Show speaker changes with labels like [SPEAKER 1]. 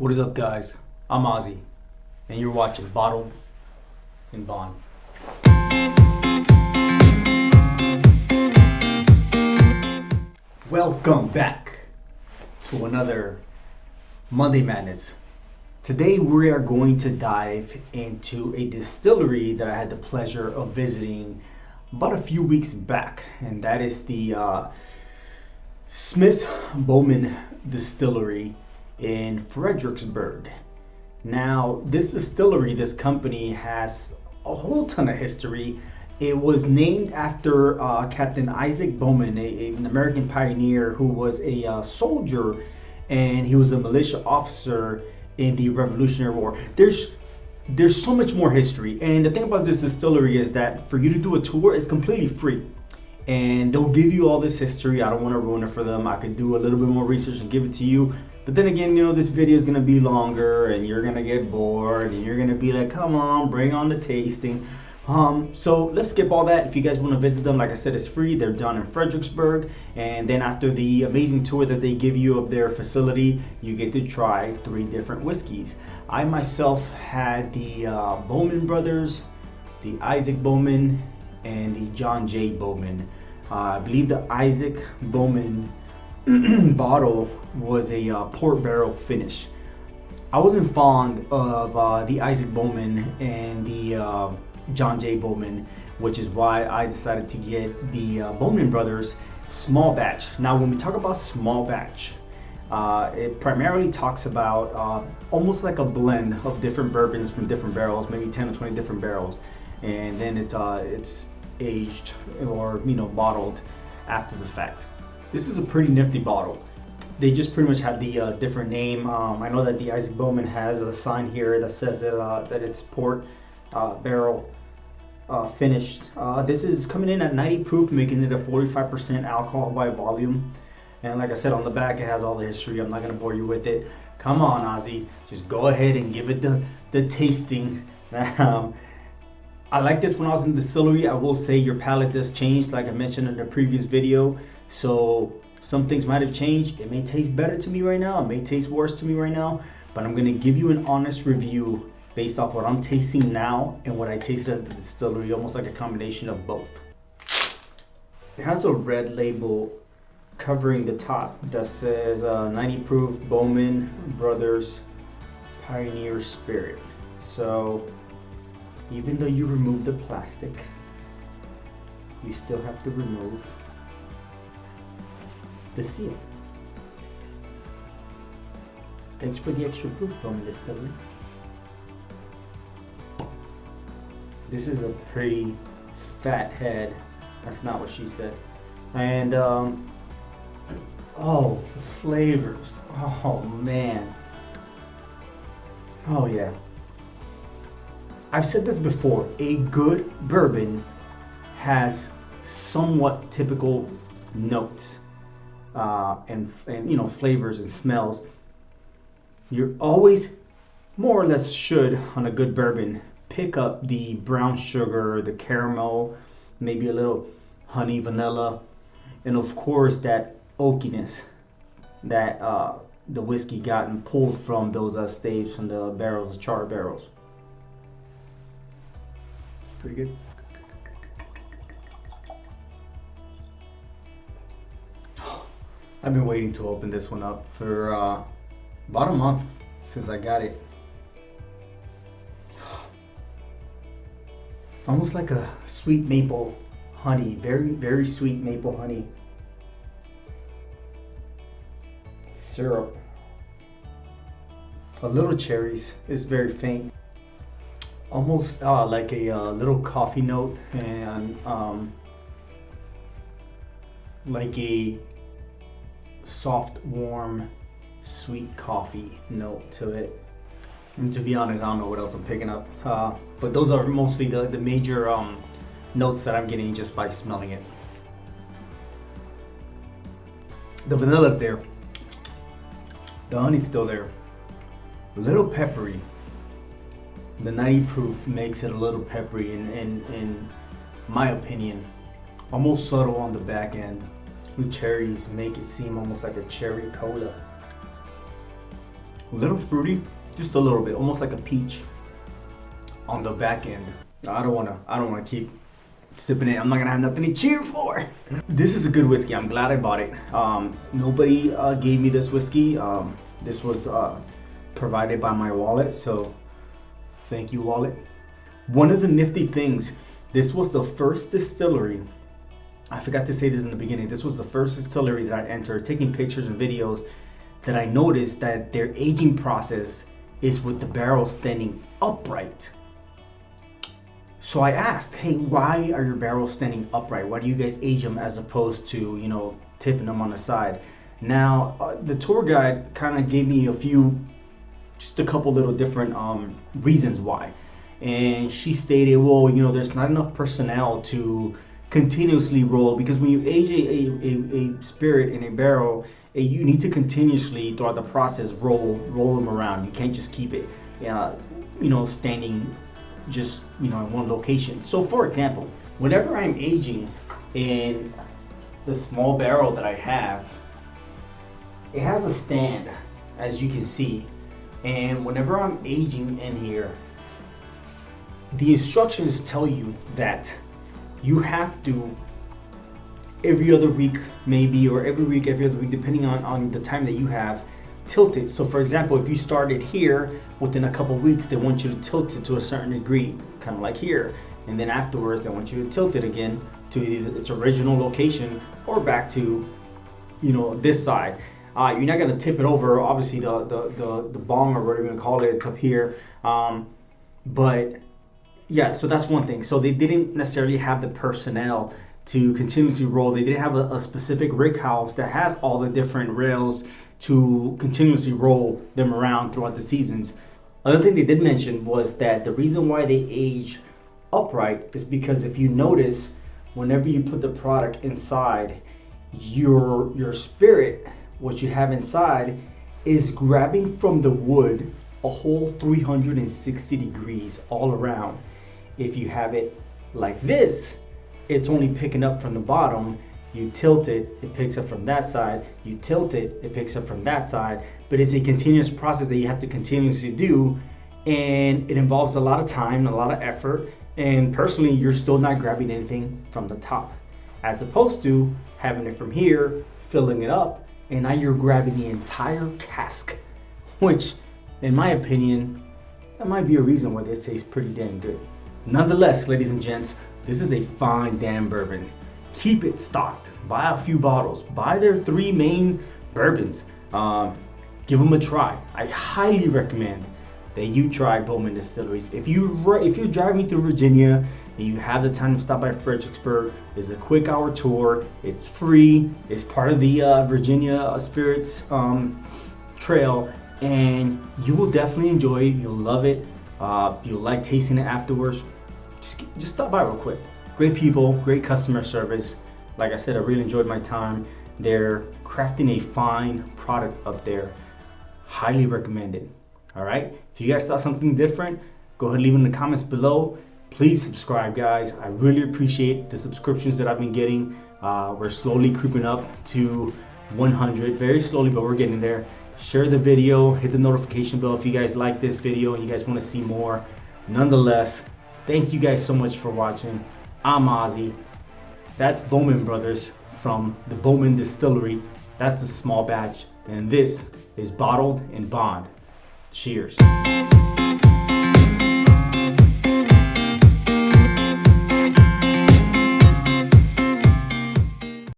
[SPEAKER 1] What is up, guys? I'm Ozzy, and you're watching Bottled and Bond. Welcome back to another Monday Madness. Today we are going to dive into a distillery that I had the pleasure of visiting about a few weeks back, and that is the Bowman distillery in Fredericksburg. Now, this distillery, this company, has a whole ton of history. It was named after Captain Isaac Bowman, an American pioneer who was a soldier, and he was a militia officer in the Revolutionary War. There's so much more history, and the thing about this distillery is that for you to do a tour, it's completely free. And they'll give you all this history. I don't want to ruin it for them. I could do a little bit more research and give it to you. But then again, this video is going to be longer and you're going to get bored and you're going to be like, come on, bring on the tasting. So let's skip all that. If you guys want to visit them, like I said, it's free. They're down in Fredericksburg. And then after the amazing tour that they give you of their facility, you get to try 3 different whiskeys. I myself had the Bowman brothers, the Isaac Bowman, and the John J. Bowman. I believe the Isaac Bowman bottle was a port barrel finish. I wasn't fond of the Isaac Bowman and the John J. Bowman, which is why I decided to get the Bowman Brothers small batch. Now, when we talk about small batch, it primarily talks about almost like a blend of different bourbons from different barrels, maybe 10 or 20 different barrels, and then it's aged or bottled after the fact. This is a pretty nifty bottle. They just pretty much have the different name. I know that the Isaac Bowman has a sign here that says that it's port barrel finished. This is coming in at 90 proof, making it a 45% alcohol by volume. And like I said, on the back it has all the history. I'm not going to bore you with it. Come on, Ozzy, just go ahead and give it the tasting. I like this when I was in the distillery. I will say your palate does change, like I mentioned in the previous video. So some things might have changed. It may taste better to me right now. It may taste worse to me right now. But I'm going to give you an honest review based off what I'm tasting now and what I tasted at the distillery. Almost like a combination of both. It has a red label covering the top that says 90 proof Bowman Brothers Pioneer Spirit. So even though you remove the plastic, you still have to remove the seal. Thanks for the extra proof, Bowman Distillery. This is a pretty fat head. That's not what she said. And oh, the flavors. Oh man. Oh yeah. I've said this before, a good bourbon has somewhat typical notes and flavors and smells. You're always, more or less should, on a good bourbon, pick up the brown sugar, the caramel, maybe a little honey, vanilla, and of course that oakiness that the whiskey got and pulled from those staves from the barrels, charred barrels. Pretty good. I've been waiting to open this one up for about a month since I got it. Almost like a sweet maple honey, very, very sweet maple honey. Syrup. A little cherries, it's very faint. Almost like a little coffee note and like a soft, warm, sweet coffee note to it. And to be honest, I don't know what else I'm picking up. But those are mostly the major notes that I'm getting just by smelling it. The vanilla's there. The honey's still there. A little peppery. The 90 proof makes it a little peppery in my opinion. Almost subtle on the back end. The cherries make it seem almost like a cherry cola. A little fruity, just a little bit, almost like a peach on the back end. I don't wanna keep sipping it. I'm not gonna have nothing to cheer for. This is a good whiskey. I'm glad I bought it. Nobody gave me this whiskey. This was provided by my wallet, so thank you, wallet. One of the nifty things, this was the first distillery. I forgot to say this in the beginning. This was the first distillery that I entered, taking pictures and videos, that I noticed that their aging process is with the barrel standing upright. So I asked, hey, why are your barrels standing upright? Why do you guys age them as opposed to, you know, tipping them on the side? Now, the tour guide kind of gave me just a couple little different reasons why. And she stated, well, you know, there's not enough personnel to continuously roll, because when you age a spirit in a barrel, you need to continuously throughout the process roll them around. You can't just keep it, you know, standing just, you know, in one location. So for example, whenever I'm aging in the small barrel that I have, it has a stand, as you can see, and whenever I'm aging in here, the instructions tell you that you have to every other week maybe, or every week, every other week, depending on the time that you have, tilt it. So for example, if you started here, within a couple weeks they want you to tilt it to a certain degree, kind of like here, and then afterwards they want you to tilt it again to either its original location or back to, you know, this side. You're not going to tip it over, obviously the bong, or whatever you're going to call it, it's up here, but yeah, so that's one thing. So they didn't necessarily have the personnel to continuously roll. They didn't have a specific rig house that has all the different rails to continuously roll them around throughout the seasons. Another thing they did mention was that the reason why they age upright is because if you notice, whenever you put the product inside, your spirit, what you have inside, is grabbing from the wood a whole 360 degrees all around. If you have it like this, it's only picking up from the bottom. You tilt it, it picks up from that side. You tilt it, it picks up from that side. But it's a continuous process that you have to continuously do, and it involves a lot of time, a lot of effort, and personally, you're still not grabbing anything from the top, as opposed to having it from here, filling it up, and now you're grabbing the entire cask, which, in my opinion, that might be a reason why this tastes pretty damn good. Nonetheless, ladies and gents, this is a fine damn bourbon. Keep it stocked. Buy a few bottles. Buy their 3 main bourbons. Give them a try. I highly recommend that you try Bowman Distilleries. If you're driving through Virginia and you have the time to stop by Fredericksburg, it's a quick hour tour. It's free. It's part of the Virginia Spirits Trail, and you will definitely enjoy it. You'll love it. You'll like tasting it afterwards. Just stop by real quick. Great people, great customer service. Like I said, I really enjoyed my time. They're crafting a fine product up there. Highly recommended. All right. If you guys thought something different, go ahead and leave it in the comments below. Please subscribe, guys. I really appreciate the subscriptions that I've been getting. We're slowly creeping up to 100, very slowly, but we're getting there. Share the video, hit the notification bell if you guys like this video and you guys want to see more. Nonetheless, thank you guys so much for watching. I'm Ozzy. That's Bowman Brothers from the Bowman Distillery. That's the small batch. And this is Bottled in Bond. Cheers.